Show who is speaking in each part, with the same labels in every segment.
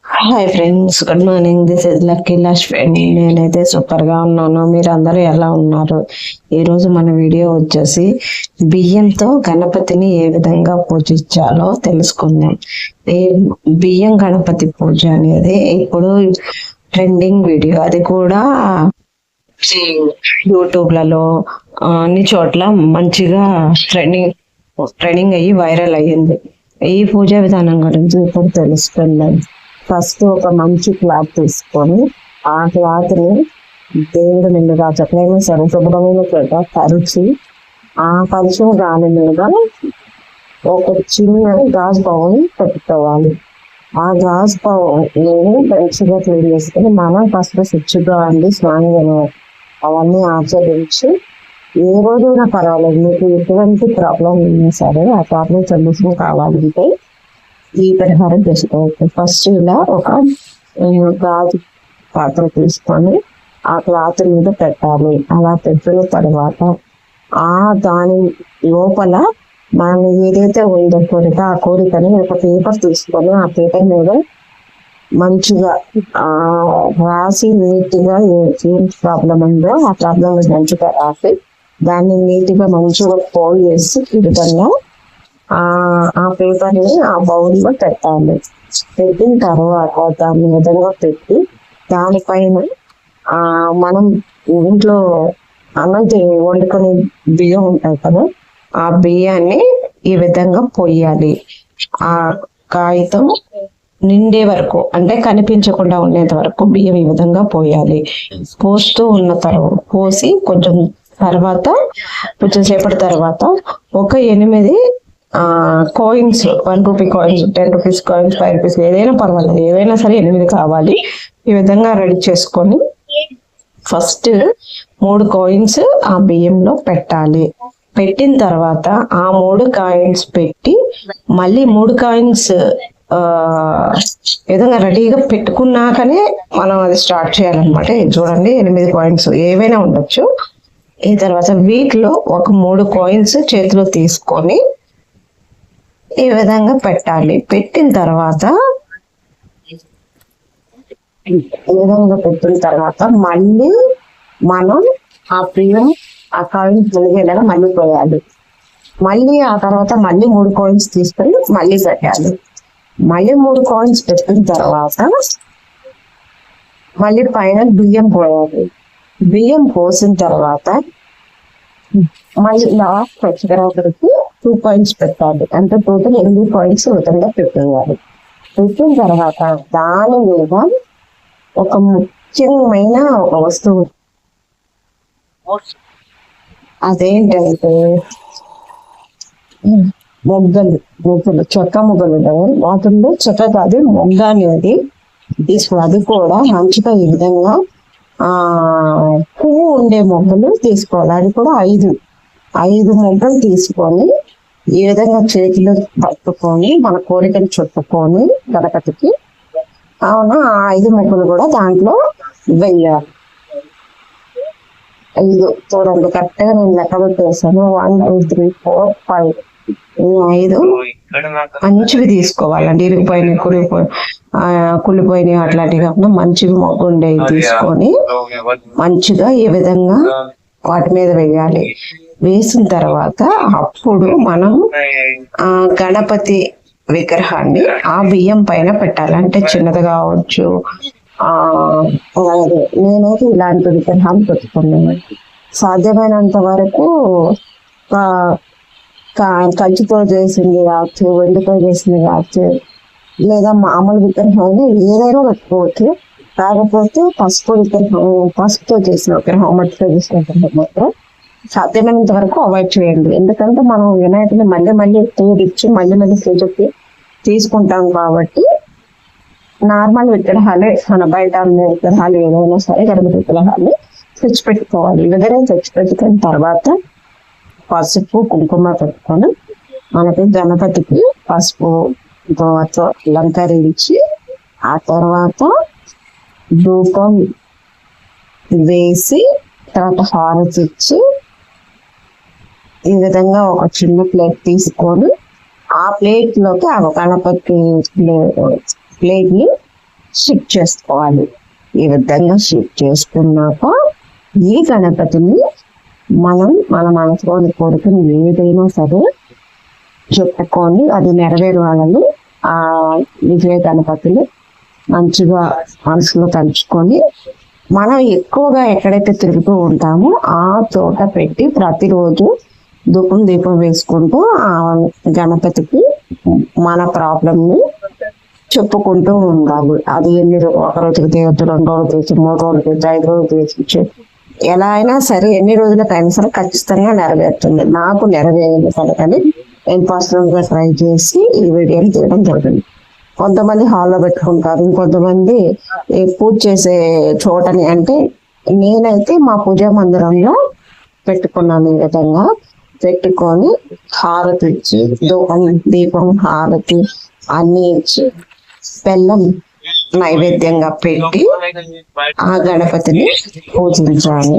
Speaker 1: Hi friends, good morning. This is lucky Lakshmi. నేనైతే సూపర్గా ఉన్నాను. మీరు అందరూ ఎలా ఉన్నారు? ఈరోజు మన వీడియో వచ్చేసి బియ్యంతో గణపతిని ఏ విధంగా పూజించాలో తెలుసుకుందాం. ఈ బియ్యం గణపతి పూజ అనేది ఇప్పుడు ట్రెండింగ్ వీడియో. అది కూడా యూట్యూబ్లలో అన్ని చోట్ల మంచిగా ట్రెండింగ్ అయ్యి వైరల్ అయ్యింది. ఈ పూజా విధానం గురించి ఇప్పుడు తెలుసుకుందాం. ఫస్ట్ ఒక మంచి క్లాత్ తీసుకొని ఆ క్లాత్ని దేవుడి నిండుగా చక్కగా సరే శుభ్రమైన చేత పరిచి ఆ పరిచిన దాని మీద ఒక చిన్న గాజు బౌల్ పెట్టుకోవాలి. ఆ గాజు బౌల్ మంచిగా క్లీన్ చేసుకొని మనం ఫస్ట్ శుచిగా అండి స్నానం అవన్నీ ఆచరించి ఏ రోజైనా పర్వాలేదు, మీకు ఎటువంటి ప్రాబ్లం ఉన్నా సరే ఆ ప్రాబ్లం సొల్యూషన్ కావాలంటే ఈ పరిహారం చేసుకోవచ్చు. ఫస్ట్ ఇలా ఒక గాజు పాత్ర తీసుకొని ఆ క్లాత్ మీద పెట్టాలి. అలా పెట్టిన తర్వాత దాని లోపల మనం ఏదైతే ఉందో కోరిక, ఆ కోరికని ఒక పేపర్ తీసుకొని ఆ పేపర్ మీద మంచిగా రాసి నీట్గా ఏం ప్రాబ్లం ఉందో ఆ ప్రాబ్లం మంచిగా రాసి దాన్ని నీట్గా మంచిగా ఫోల్డ్ చేసి ఈ విధంగా ఆ పేపర్ ని ఆ బౌల్ లో పెట్టాలి. పెట్టిన తర్వాత దాన్ని విధంగా పెట్టి దానిపైన మనం ఇంట్లో అన్నం వండుకొని బియ్యం ఉంటాయి కదా, ఆ బియ్యాన్ని ఈ విధంగా పొయ్యాలి. ఆ కాగితం నిండే వరకు, అంటే కనిపించకుండా ఉండేంత వరకు బియ్యం ఈ విధంగా పోయాలి. పోస్తూ ఉన్న తర్వాత పోసి కొంచెం సేపటి తర్వాత ఒక 8 coins, 1 rupee coins, 10 rupees coins, 5 rupees ఏదైనా పర్వాలేదు, ఏవైనా సరే 8 కావాలి. ఈ విధంగా రెడీ చేసుకొని ఫస్ట్ 3 కాయిన్స్ ఆ బియ్యంలో పెట్టాలి. పెట్టిన తర్వాత ఆ 3 కాయిన్స్ పెట్టి మళ్ళీ 3 కాయిన్స్ విధంగా రెడీగా పెట్టుకున్నాకనే మనం అది స్టార్ట్ చేయాలన్నమాట. చూడండి, 8 కాయిన్స్ ఏవైనా ఉండొచ్చు. ఈ తర్వాత వీటిలో ఒక 3 కాయిన్స్ చేతిలో తీసుకొని ఈ విధంగా పెట్టాలి. పెట్టిన తర్వాత మళ్ళీ మనం ఆ బియ్యం ఆ కాయిన్స్ వెలిగేలాగా మళ్ళీ పోయాలి. మళ్ళీ ఆ తర్వాత మళ్ళీ 3 కాయిన్స్ తీసుకొని మళ్ళీ పెట్టాలి. మళ్ళీ 3 కాయిన్స్ పెట్టిన తర్వాత మళ్ళీ పైన బియ్యం పోయాలి. బియ్యం పోసిన తర్వాత మళ్ళీ లాస్ట్ వచ్చేసరికి 2 కాయిన్స్ పెట్టాలి. అంటే టోటల్ 8 కాయిన్స్ విధంగా పెట్టేయాలి. పెట్టిన తర్వాత దాని మీద ఒక ముఖ్యమైన ఒక వస్తువు, అదేంటంటే మొగ్గలు, చెక్క మొగ్గలు ఉంటాయి. వాటిల్లో చెక్క కాదు, మొగ్గ అనేది తీసుకోవాలి. అది కూడా మంచిగా ఈ విధంగా పువ్వు ఉండే మొగ్గలు తీసుకోవాలి. అది కూడా 5 మొగ్గలు తీసుకొని ఈ విధంగా చేతిలో పట్టుకొని మన కోరికను చుట్టుకొని గణపతికి ఆ 5 మొగ్గలు కూడా దాంట్లో వెయ్యాలి. 5 చూడండి, కరెక్ట్గా నేను లెక్క పెట్టేసాను. 1 2 3 4 5 5 మంచివి తీసుకోవాలండి. ఇరిగిపోయినాయి, కుళ్ళిపోయినాయి అట్లాంటివి కాకుండా మంచివి మొగ్గు ఉండేవి తీసుకొని మంచిగా ఈ విధంగా వాటి మీద వేయాలి. వేసిన తర్వాత అప్పుడు మనం గణపతి విగ్రహాన్ని ఆ బియ్యం పైన పెట్టాలి. అంటే చిన్నది కావచ్చు, నేనైతే ఇలాంటి విగ్రహాలు పెట్టుకున్నాను. సాధ్యమైనంత వరకు కంచుతో చేసింది కావచ్చు, వెండితో చేసింది కావచ్చు, లేదా మామూలు విగ్రహం ఏదైనా పెట్టుకోవచ్చు. కాకపోతే పసుపుతో చేసిన విగ్రహం, మట్టితో చేసిన విగ్రహం మాత్రం సాధ్యమైనంత వరకు అవాయిడ్ చేయండి. ఎందుకంటే మనం వినాయకుని మళ్ళీ తేడిచ్చి మళ్ళీ పూజకి తీసుకుంటాం కాబట్టి నార్మల్ విగ్రహాలే, మన బయట ఉన్న విగ్రహాలు ఏదైనా సరే గణపతి విగ్రహాలు తెచ్చిపెట్టుకోవాలి. ఈ విధంగా తెచ్చిపెట్టుకున్న తర్వాత పసుపు కుంకుమ పెట్టుకొని మనకి గణపతికి పసుపు గోవతో అలంకరించి ఆ తర్వాత ధూపం వేసి తర్వాత హారతి ఇచ్చి ఈ విధంగా ఒక చిన్న ప్లేట్ తీసుకొని ఆ ప్లేట్ లోకి ఆ గణపతి ప్లేట్ ని షిఫ్ట్ చేసుకోవాలి. ఈ విధంగా షిఫ్ట్ చేసుకున్నాక ఈ గణపతిని మనం మన మనసులోని కోరికను ఏదైనా సరే చెప్పుకొని అది నెరవేరాలని ఆ విజయ గణపతిని మంచిగా మనసులో తలుచుకొని మనం ఎక్కువగా ఎక్కడైతే తిరుగుతూ ఉంటామో ఆ చోట పెట్టి ప్రతిరోజు దీపం వేసుకుంటూ ఆ గణపతికి మన ప్రాబ్లమ్ని చెప్పుకుంటూ ఉండాలి. అది ఒక రోజుకి తీయచ్చు, 2 రోజులు తీయచ్చు, 3 రోజులు తీయచ్చు, 5 రోజులు తీయచ్చు. ఎలా అయినా సరే ఎన్ని రోజులకైనా సరే ఖచ్చితంగా నెరవేరుతుంది. నాకు నెరవేరింది కనుకని నేను పర్సనల్ గా ట్రై చేసి ఈ వీడియోని తీయడం జరిగింది. కొంతమంది హాల్లో పెట్టుకుంటారు, ఇంకొంతమంది పూజ చేసే చోటని, అంటే నేనైతే మా పూజా మందిరంలో పెట్టుకున్నాను. ఈ విధంగా పెట్టుకొని హారతి ఇచ్చి దీపం హారతి అన్ని ఇచ్చి బెల్లం నైవేద్యంగా పెట్టి ఆ గణపతిని పూజించాను.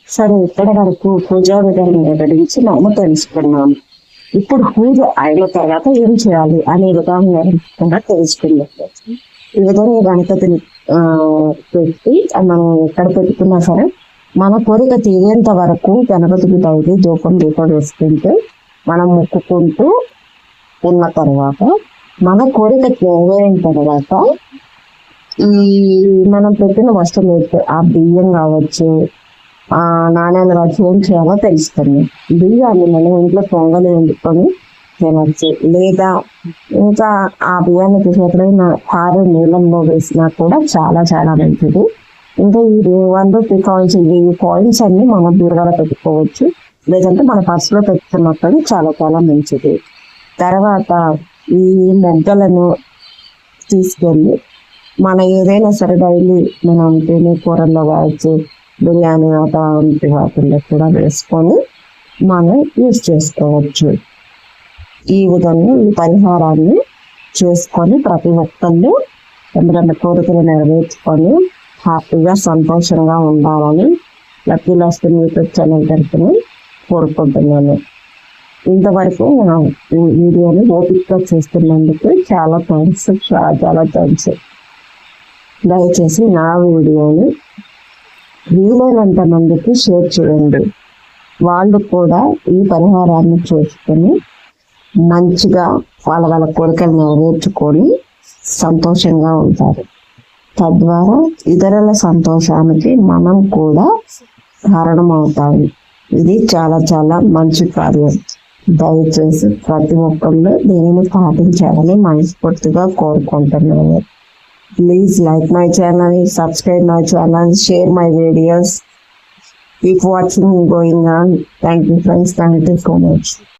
Speaker 1: సరే, ఇప్పటి వరకు పూజా విధానం గురించి మేము తెలుసుకున్నాము. ఇప్పుడు పూజ అయిన తర్వాత ఏం చేయాలి అనే విధానం కూడా తెలుసుకుందాం. ఈ విధంగా గణపతిని పెట్టి మనం ఎక్కడ పెట్టుకున్నా సరే మన కోరిక తీరేంత వరకు గణపతికి డైలీ దీపం వేసుకుంటూ మనం మొక్కుకుంటూ ఉన్న తర్వాత మన కోరిక నెరవేరిన తర్వాత ఈ మనం పెట్టిన వస్తువులు ఆ బియ్యం కావచ్చు, ఆ నాణ్యాలు కావచ్చు, ఏం చేయాలో తెలుస్తుంది. బియ్యాన్ని మనం ఇంట్లో పొంగలి వండుకొని తినచ్చు, లేదా ఇంకా ఆ బియ్యాన్ని తీసేటప్పుడు పారే నీళ్ళంలో వేసినా కూడా చాలా చాలా మంచిది. ఇంకా ఈ 1 రూపీ కాయిన్స్, ఈ కాయిన్స్ అన్ని మనం బీరువాలో పెట్టుకోవచ్చు, లేదంటే మన పర్సులో పెట్టుకున్నప్పుడు చాలా చాలా మంచిది. తర్వాత ఈ మొగ్గలను తీసుకెళ్ళి మన ఏదైనా సరే డైలీ మనం తినే కూరల్లో కావచ్చు, బిర్యానీ వంటి వాటిల్లో కూడా వేసుకొని మనం యూజ్ చేసుకోవచ్చు. ఈ విధంగా ఈ పరిహారాన్ని చేసుకొని ప్రతి ఒక్కళ్ళు ఎందుకంటే కోరికలు నెరవేర్చుకొని హ్యాపీగా సంతోషంగా ఉండాలని లక్కీ లక్ష్మి యూట్యూబ్ ఛానల్ తరఫున కోరుకుంటున్నాను. ఇంతవరకు నా వీడియోని ఓపికగా చేస్తున్నందుకు చాలా థ్యాంక్స్, చాలా థ్యాంక్స్. దయచేసి నా వీడియోని వీలైనంత మందికి షేర్ చేయండి. వాళ్ళు కూడా ఈ పరిహారాన్ని చేసుకొని మంచిగా వాళ్ళ కోరికలు నెరవేర్చుకొని సంతోషంగా ఉంటారు. తద్వారా ఇతరుల సంతోషానికి మనం కూడా కారణమవుతాము. ఇది చాలా చాలా మంచి కార్యం. దయచేసి ప్రతి ఒక్కళ్ళు దీనిని పాటించాలని మనస్ఫూర్తిగా కోరుకుంటున్నాను. Please like my channel, subscribe my channel, share my videos. Keep watching going on. Thank you friends. Thank you so much.